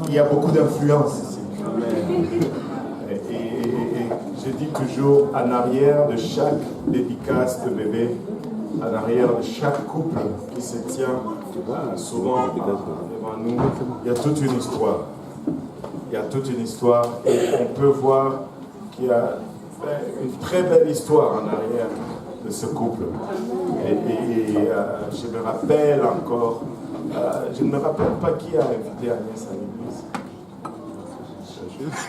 Il y a beaucoup d'influence ici. Et je dis toujours, en arrière de chaque dédicace de bébé, en arrière de chaque couple qui se tient souvent devant nous, il y a toute une histoire. Il y a toute une histoire et on peut voir qu'il y a une très belle histoire en arrière de ce couple. Et je me rappelle encore, je ne me rappelle pas qui a invité Agnès à l'église.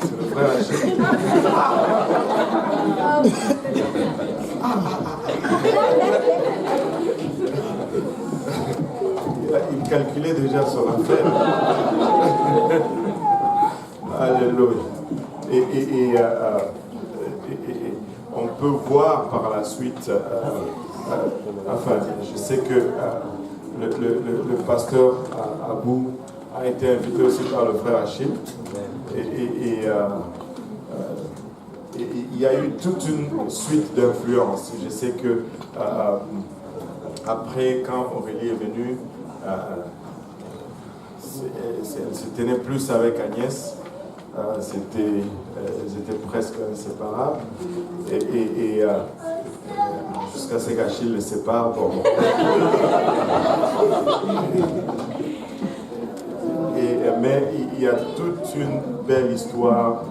C'est le frère Achille. Il calculait déjà son affaire. Alléluia. Et on peut voir par la suite, enfin, je sais que le pasteur Abou a été invité aussi par le frère Achille. Et il y a eu toute une suite d'influences. Je sais que après, quand Aurélie est venue, elle se tenait plus avec Agnès. Elles étaient presque inséparables. Et jusqu'à ce qu'Achille les sépare. Bon. Mais il y a toute une belle histoire,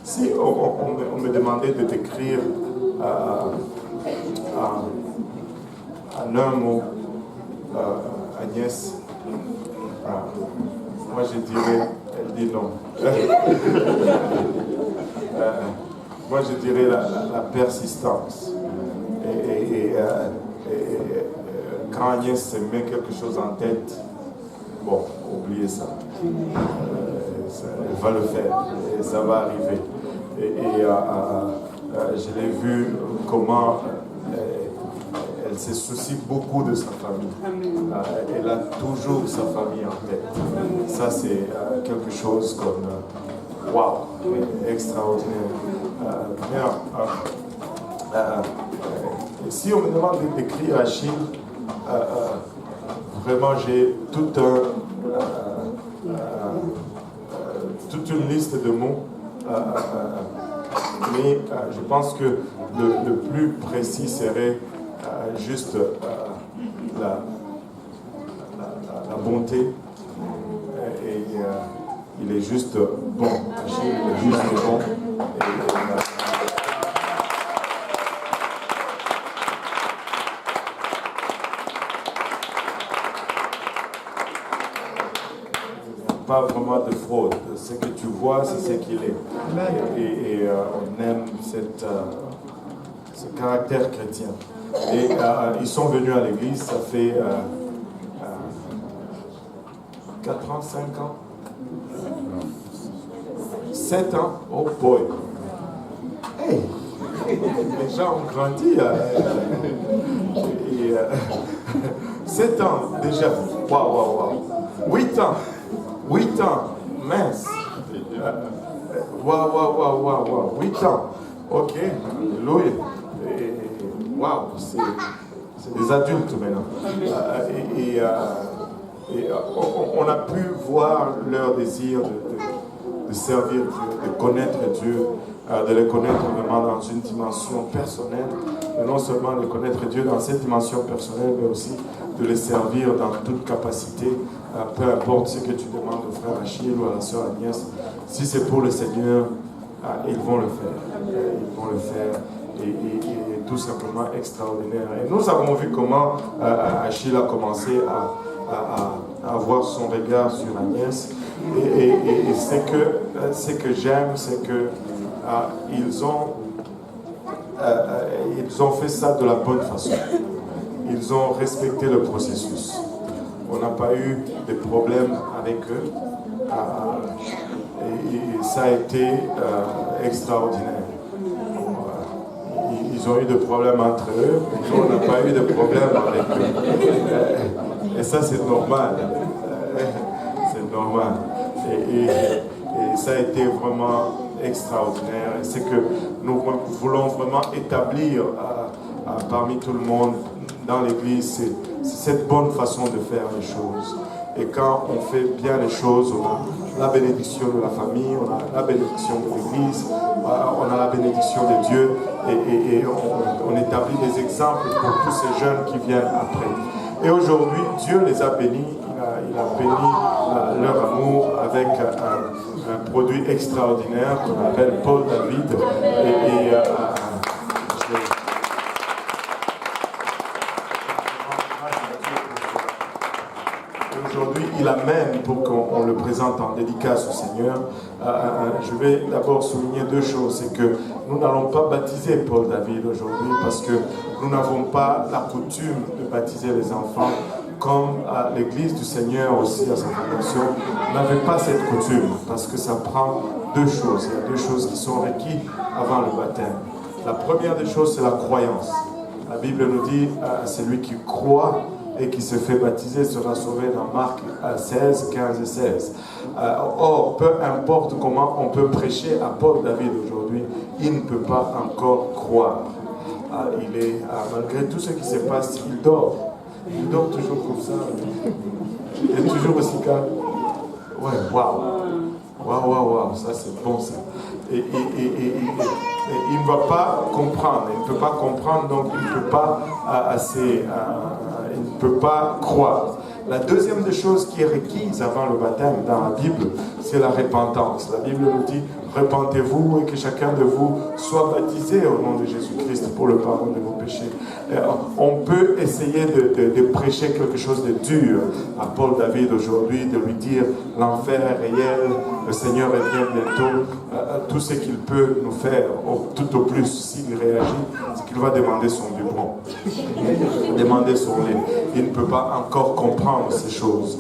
Si on me demandait de décrire en un mot Agnès, moi je dirais, elle dit non. Moi je dirais la persistance. Et quand Agnès se met quelque chose en tête, bon, oubliez ça. Elle va le faire et ça va arriver. Je l'ai vu comment elle se soucie beaucoup de sa famille. Elle a toujours sa famille en tête. Ça, c'est quelque chose comme waouh, extraordinaire. Si on me demande d'écrire Achille, vraiment, j'ai toute une liste de mots, mais je pense que le plus précis serait juste la bonté. Et il est juste bon. Achille, il est juste bon. Pas vraiment de fraude. Ce que tu vois, c'est ce qu'il est. Et on aime ce caractère chrétien. Et ils sont venus à l'église, ça fait 4 ans, 5 ans, 7 ans. Oh boy! Hey! Les gens ont grandi. 7 ans déjà. Waouh! 8 ans. 8 ans, mince. Waouh. 8 ans. Ok, alléluia. Waouh, c'est des adultes maintenant. On a pu voir leur désir de servir Dieu, de connaître Dieu, de le connaître vraiment dans une dimension personnelle, mais non seulement de connaître Dieu dans cette dimension personnelle, mais aussi de le servir dans toute capacité, peu importe ce que tu demandes au frère Achille ou à la sœur Agnès. Si c'est pour le Seigneur, ils vont le faire. Ils vont le faire. Et tout simplement extraordinaire. Et nous avons vu comment Achille a commencé à avoir son regard sur Agnès. Et ce que j'aime, c'est que ils ont fait ça de la bonne façon. Ils ont respecté le processus. On n'a pas eu de problème avec eux. Et ça a été extraordinaire. Ils ont eu des problèmes entre eux, nous on n'a pas eu de problème avec eux. Et ça c'est normal. C'est normal. Et ça a été vraiment extraordinaire. Et c'est que nous voulons vraiment établir parmi tout le monde dans l'église, c'est cette bonne façon de faire les choses. Et quand on fait bien les choses, on a la bénédiction de la famille, on a la bénédiction de l'Église, on a la bénédiction de Dieu, et on établit des exemples pour tous ces jeunes qui viennent après. Et aujourd'hui, Dieu les a bénis, il a béni leur amour avec un produit extraordinaire qu'on appelle Paul David. Aujourd'hui, il amène pour qu'on le présente en dédicace au Seigneur. Je vais d'abord souligner deux choses. C'est que nous n'allons pas baptiser Paul David aujourd'hui parce que nous n'avons pas la coutume de baptiser les enfants comme l'Église du Seigneur aussi à sa fondation n'avait pas cette coutume parce que ça prend deux choses. Il y a deux choses qui sont requises avant le baptême. La première des choses, c'est la croyance. La Bible nous dit celui qui croit et qui se fait baptiser sera sauvé dans Marc 16, 15 et 16. Or, peu importe comment on peut prêcher à Paul David aujourd'hui, il ne peut pas encore croire. Il est, malgré tout ce qui se passe, il dort. Il dort toujours comme ça. Il est toujours aussi calme. Ouais, waouh, ça c'est bon ça. Et il ne va pas comprendre, il ne peut pas comprendre, donc il ne peut pas il ne peut pas croire. La deuxième des choses qui est requise avant le baptême dans la Bible, c'est la repentance. La Bible nous dit, repentez-vous et que chacun de vous soit baptisé au nom de Jésus-Christ pour le pardon de vos péchés. On peut essayer de prêcher quelque chose de dur à Paul David aujourd'hui, de lui dire l'enfer est réel, le Seigneur revient bientôt. Tout ce qu'il peut nous faire, tout au plus, s'il réagit, c'est qu'il va demander son biberon, demander son lait. Il ne peut pas encore comprendre ces choses.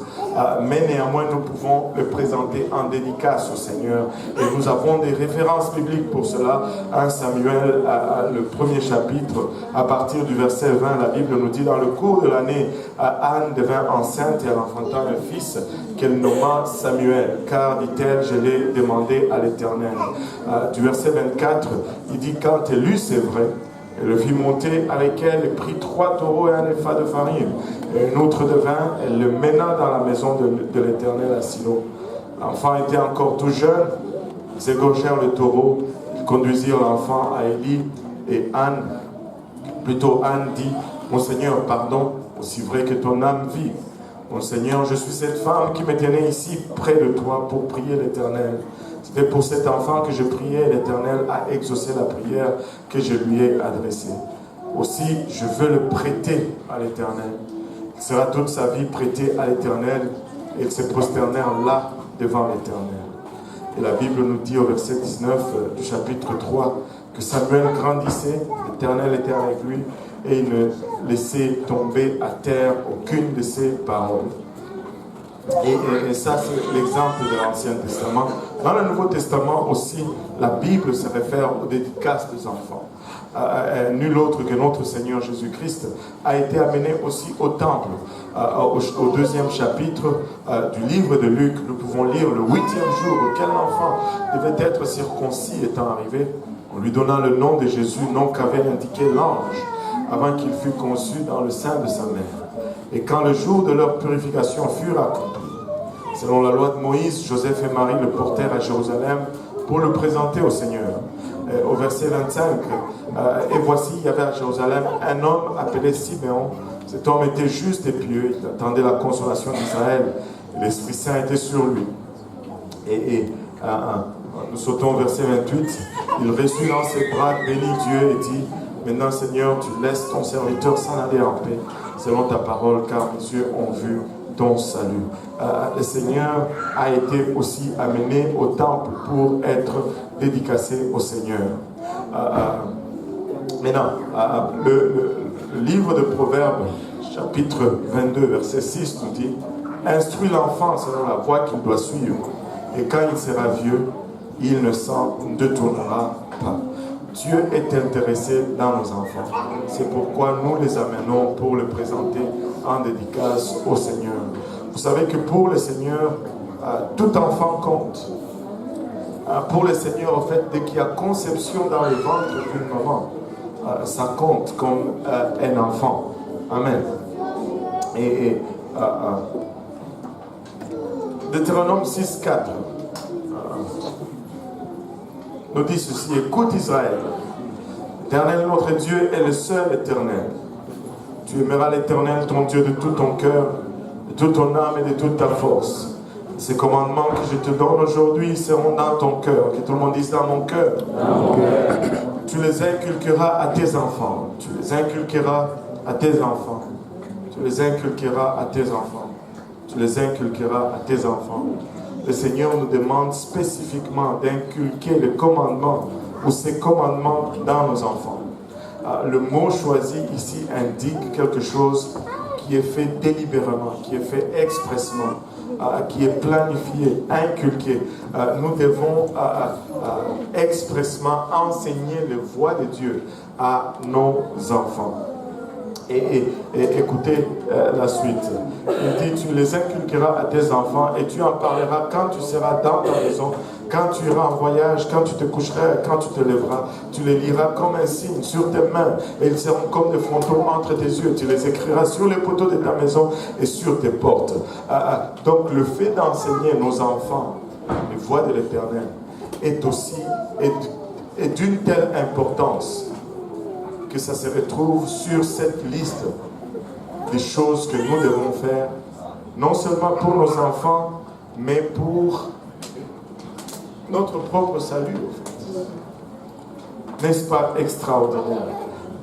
Mais néanmoins, nous pouvons le présenter en dédicace au Seigneur. Et nous avons des références bibliques pour cela. 1 Samuel, le premier chapitre, à partir du verset 20, la Bible nous dit, dans le cours de l'année, Anne devint enceinte et elle enfanta un fils qu'elle nomma Samuel, car, dit-elle, je l'ai demandé à l'Éternel. Du verset 24, il dit, quand elle eut, c'est vrai, elle le fit monter avec elle et prit 3 taureaux et un épha de farine et une autre de vin. Elle le mena dans la maison de l'Éternel à Silo. L'enfant était encore tout jeune. Ils égorgèrent le taureau. Ils conduisirent l'enfant à Élie. Et Anne dit, mon Seigneur, pardon, aussi vrai que ton âme vit. Mon Seigneur, je suis cette femme qui me tenait ici près de toi pour prier l'Éternel. C'était pour cet enfant que je priais, l'Éternel a exaucé la prière que je lui ai adressée. Aussi, je veux le prêter à l'Éternel. Il sera toute sa vie prêté à l'Éternel et ils se prosternèrent là devant l'Éternel. Et la Bible nous dit au verset 19 du chapitre 3 que Samuel grandissait, l'Éternel était avec lui et il ne laissait tomber à terre aucune de ses paroles. Et ça, c'est l'exemple de l'Ancien Testament. Dans le Nouveau Testament aussi, la Bible se réfère aux dédicaces des enfants. Nul autre que notre Seigneur Jésus-Christ a été amené aussi au temple. Au deuxième chapitre du livre de Luc, nous pouvons lire le 8e jour auquel l'enfant devait être circoncis étant arrivé. On lui donna le nom de Jésus, nom qu'avait indiqué l'ange avant qu'il fût conçu dans le sein de sa mère. Et quand le jour de leur purification fut accompli, selon la loi de Moïse, Joseph et Marie le portèrent à Jérusalem pour le présenter au Seigneur. Au verset 25, et voici, il y avait à Jérusalem un homme appelé Siméon. Cet homme était juste et pieux, il attendait la consolation d'Israël. L'Esprit Saint était sur lui. Nous sautons au verset 28. Il reçut dans ses bras, bénit Dieu et dit, maintenant Seigneur, tu laisses ton serviteur s'en aller en paix, selon ta parole, car mes yeux ont vu ton salut. Le Seigneur a été aussi amené au temple pour être dédicacé au Seigneur. Maintenant, le livre de Proverbes, chapitre 22, verset 6, nous dit, instruis l'enfant selon la voie qu'il doit suivre, et quand il sera vieux, il ne s'en détournera pas. Dieu est intéressé dans nos enfants. C'est pourquoi nous les amenons pour le présenter en dédicace au Seigneur. Vous savez que pour le Seigneur, tout enfant compte. Pour le Seigneur, en fait, dès qu'il y a conception dans le ventre d'une maman, ça compte comme un enfant. Amen. Deutéronome 6,4 nous dit ceci: écoute Israël, l'Éternel notre Dieu est le seul éternel. Tu aimeras l'Éternel ton Dieu de tout ton cœur, de toute ton âme et de toute ta force. Ces commandements que je te donne aujourd'hui seront dans ton cœur. Que tout le monde dise dans mon cœur. Tu les inculqueras à tes enfants. Tu les inculqueras à tes enfants. Tu les inculqueras à tes enfants. Tu les inculqueras à tes enfants. Le Seigneur nous demande spécifiquement d'inculquer les commandements ou ces commandements dans nos enfants. Le mot choisi ici indique quelque chose qui est fait délibérément, qui est fait expressément, qui est planifié, inculqué. Nous devons expressément enseigner les voies de Dieu à nos enfants. Et écoutez la suite. Il dit: tu les inculqueras à tes enfants et tu en parleras quand tu seras dans ta maison, quand tu iras en voyage, quand tu te coucheras, quand tu te lèveras. Tu les liras comme un signe sur tes mains et ils seront comme des fantômes entre tes yeux. Tu les écriras sur les poteaux de ta maison et sur tes portes. Donc le fait d'enseigner nos enfants les voies de l'Éternel est aussi est d'une telle importance que ça se retrouve sur cette liste des choses que nous devons faire, non seulement pour nos enfants, mais pour notre propre salut, en fait. N'est-ce pas extraordinaire?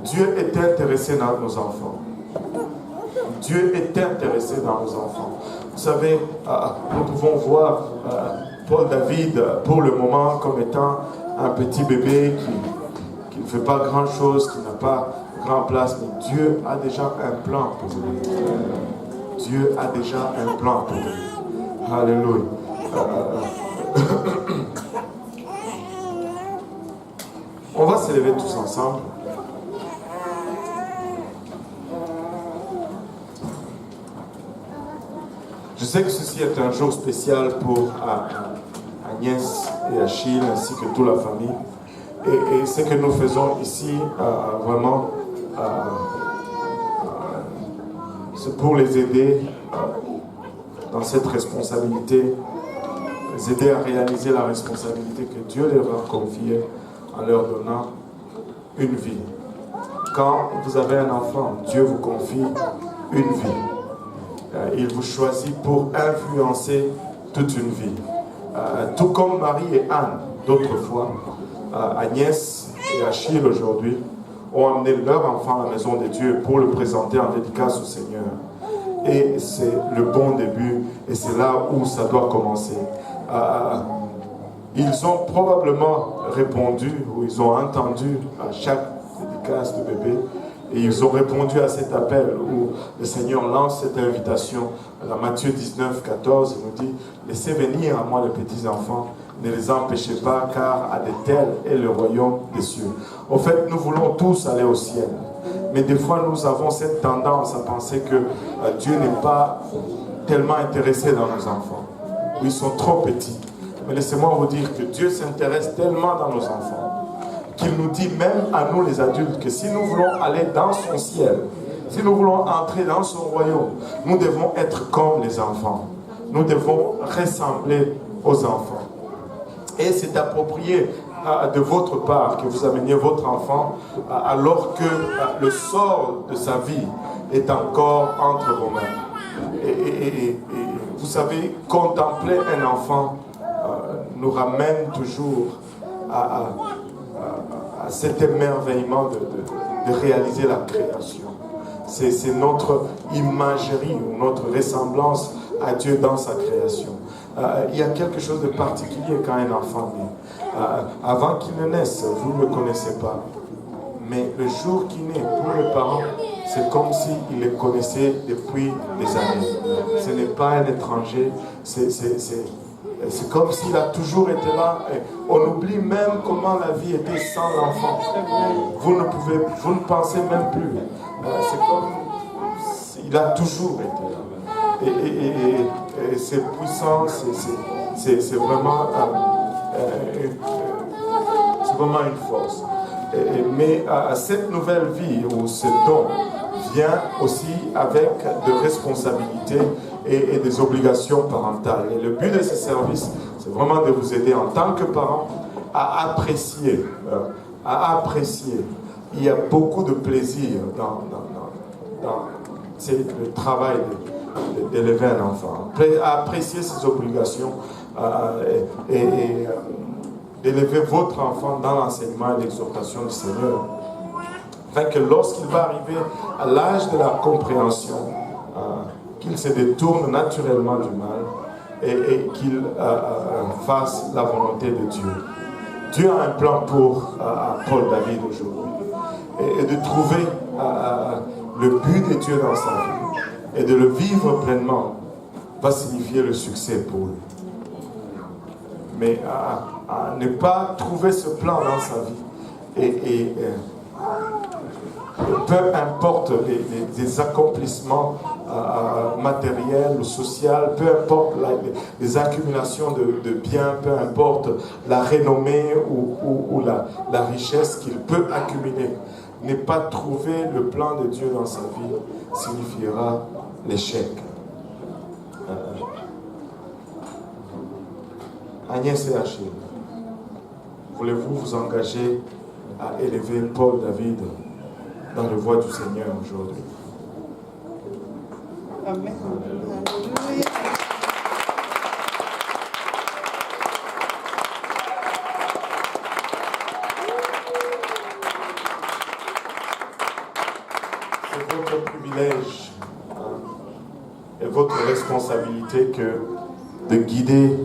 Dieu est intéressé dans nos enfants. Dieu est intéressé dans nos enfants. Vous savez, nous pouvons voir Paul David, pour le moment, comme étant un petit bébé qui ne fait pas grand-chose, qui n'a pas grand place, mais Dieu a déjà un plan pour lui. Dieu a déjà un plan pour lui. Alléluia. On va se lever tous ensemble. Je sais que ceci est un jour spécial pour Agnès et Achille, ainsi que toute la famille. Et ce que nous faisons ici, vraiment, c'est pour les aider dans cette responsabilité, les aider à réaliser la responsabilité que Dieu leur a confiée en leur donnant une vie. Quand vous avez un enfant, Dieu vous confie une vie. Il vous choisit pour influencer toute une vie. Tout comme Marie et Anne, d'autrefois, Agnès et Achille aujourd'hui ont amené leur enfant à la maison de Dieu pour le présenter en dédicace au Seigneur. Et c'est le bon début, et c'est là où ça doit commencer. Ils ont probablement répondu, ou ils ont entendu à chaque dédicace de bébé, et ils ont répondu à cet appel où le Seigneur lance cette invitation. Dans Matthieu 19, 14, il nous dit: laissez venir à moi les petits enfants, ne les empêchez pas, car à de tels est le royaume des cieux. En fait, nous voulons tous aller au ciel. Mais des fois, nous avons cette tendance à penser que Dieu n'est pas tellement intéressé dans nos enfants. Ou ils sont trop petits. Mais laissez-moi vous dire que Dieu s'intéresse tellement dans nos enfants qu'il nous dit même à nous les adultes que si nous voulons aller dans son ciel, si nous voulons entrer dans son royaume, nous devons être comme les enfants. Nous devons ressembler aux enfants. Et c'est approprié de votre part que vous ameniez votre enfant alors que le sort de sa vie est encore entre vos mains. Et vous savez, contempler un enfant nous ramène toujours à cet émerveillement de réaliser la création. C'est notre imagerie ou notre ressemblance à Dieu dans sa création. Il y a quelque chose de particulier quand un enfant naît. Avant qu'il ne naisse, vous ne le connaissez pas. Mais le jour qu'il naît, pour les parents, c'est comme s'ils le connaissaient depuis des années. Ce n'est pas un étranger, c'est comme s'il a toujours été là. On oublie même comment la vie était sans l'enfant. Vous ne pensez même plus. C'est comme il a toujours été là. Et c'est puissant, c'est vraiment une force. Mais cette nouvelle vie ou ce don vient aussi avec des responsabilités et des obligations parentales. Et le but de ce service, c'est vraiment de vous aider en tant que parents à apprécier. Il y a beaucoup de plaisir dans le travail d'élever un enfant. À apprécier ses obligations et d'élever votre enfant dans l'enseignement et l'exhortation du Seigneur. Afin que lorsqu'il va arriver à l'âge de la compréhension, qu'il se détourne naturellement du mal et qu'il fasse la volonté de Dieu. Dieu a un plan pour Paul David aujourd'hui. Et de trouver le but de Dieu dans sa vie et de le vivre pleinement va signifier le succès pour lui. Mais à ne pas trouver ce plan dans sa vie peu importe les accomplissements matériels ou sociaux, peu importe les accumulations de biens, peu importe la renommée ou la richesse qu'il peut accumuler, ne pas trouver le plan de Dieu dans sa vie signifiera l'échec. Agnès et Achille, voulez-vous vous engager à élever Paul David dans la voie du Seigneur aujourd'hui? Amen. C'est votre privilège et votre responsabilité de guider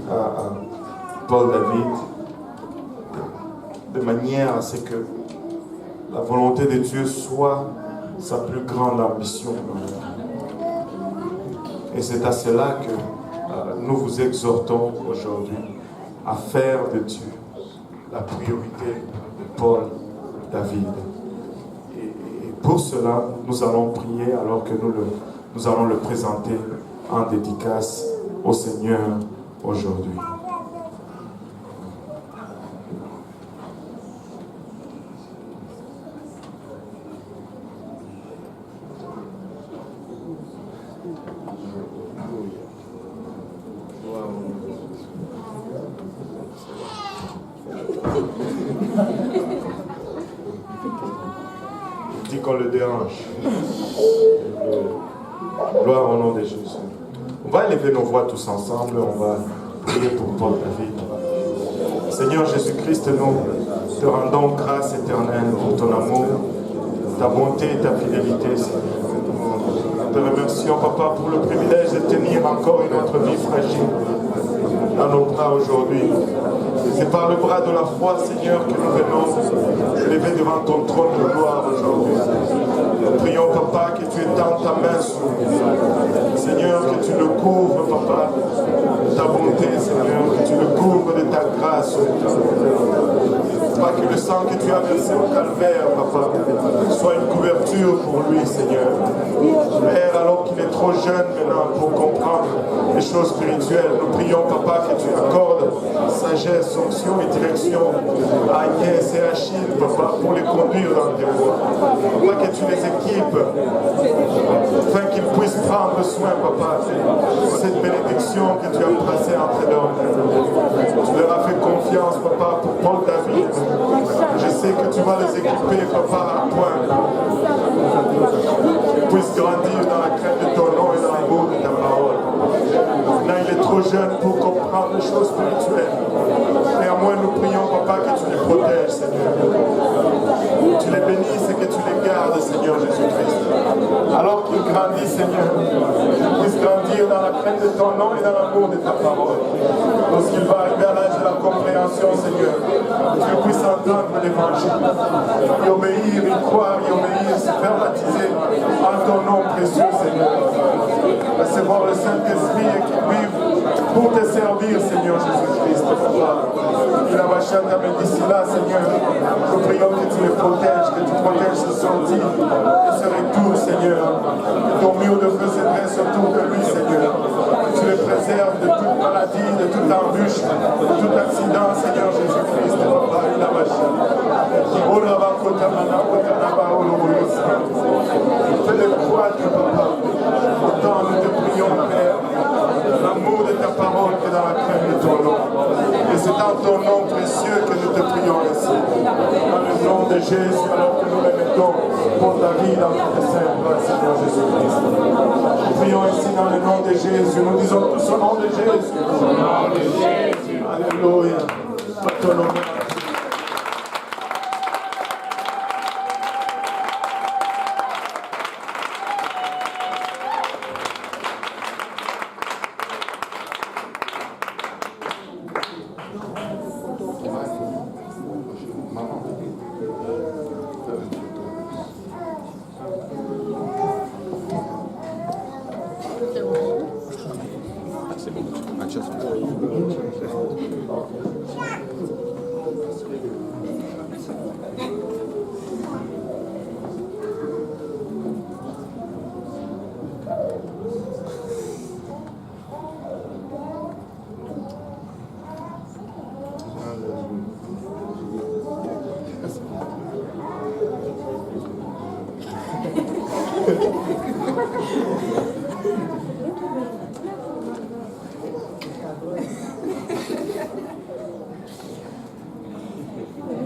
Paul David de manière à ce que la volonté de Dieu soit sa plus grande ambition. Et c'est à cela que nous vous exhortons aujourd'hui à faire de Dieu la priorité de Paul David. Et pour cela, nous allons prier alors que nous allons le présenter en dédicace au Seigneur aujourd'hui. Dit qu'on le dérange. Gloire au nom de Jésus. On va élever nos voix tous ensemble. On va prier pour Paul David. Seigneur Jésus-Christ, nous te rendons grâce éternelle pour ton amour, ta bonté et ta fidélité, Seigneur. Nous te remercions, Papa, pour le privilège de tenir encore une autre vie fragile dans nos bras aujourd'hui. C'est par le bras de la foi, Seigneur, que nous venons lever devant ton trône de gloire aujourd'hui. Nous prions, Papa, que tu étends ta main sur nous. Seigneur, que tu le couvres, Papa, de ta bonté, Seigneur, que tu le couvres de ta grâce. Pas que le sang que tu as versé au calvaire, Papa, soit une couverture pour lui, Seigneur. Père, alors qu'il est trop jeune maintenant pour comprendre les choses spirituelles, nous prions, Papa, que tu accordes sagesse, onction et direction à Agnès et Achille, Papa, pour les conduire dans tes voies. Papa, que tu les équipes afin qu'ils puissent prendre soin, Papa, de cette bénédiction que tu as placée entre leurs mains. Tu leur as fait confiance, Papa, pour Paul David. Je sais que tu vas les équiper, Papa, à point. Qu'ils puissent grandir dans la crainte de ton nom et dans l'amour de ta parole. Là, il est trop jeune pour comprendre les choses spirituelles. Néanmoins, nous prions, Papa, que tu les protèges, Seigneur. Que tu les bénisses et que tu les gardes, Seigneur Jésus-Christ. Alors qu'ils grandissent, Seigneur, qu'ils puissent grandir dans la crainte de ton nom et dans l'amour de ta parole. Lorsqu'il va arriver à l'âge de la compréhension, Seigneur, que tu puisses entendre l'évangile, y obéir, y croire, y obéir, se faire baptiser en ton nom précieux, Seigneur. Recevoir le Saint-Esprit et qu'il vive pour te servir, Seigneur Jésus-Christ, papa. Mais d'ici là, Seigneur, nous prions que tu les protèges, que tu protèges ce sortie et ce retour, Seigneur. Que ton mur de feu se dresse autour de lui, Seigneur. Que tu les préserves de toute maladie, de toute embûche, de tout accident, Seigneur Jésus-Christ, papa. Fais-les croître, papa. Autant nous te prions, Père, dans l'amour de ta parole que dans la crainte de ton nom. Et c'est dans ton nom précieux que nous te prions ici. Dans le nom de Jésus, alors que nous les mettons pour ta vie dans notre sainte gloire, Seigneur Jésus-Christ. Nous prions ici dans le nom de Jésus. Nous disons tous au nom de Jésus. Au nom de Jésus. Alléluia. Ton nom.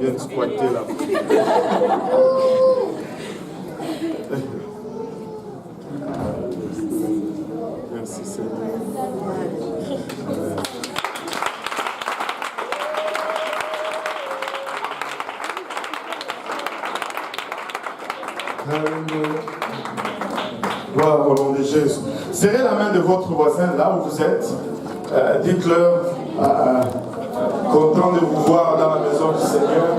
Viens de squatter là. Merci Seigneur. Gloire au nom de Jésus. Serrez la main de votre voisin là où vous êtes. Dites-leur content de vous voir dans la maison du Seigneur.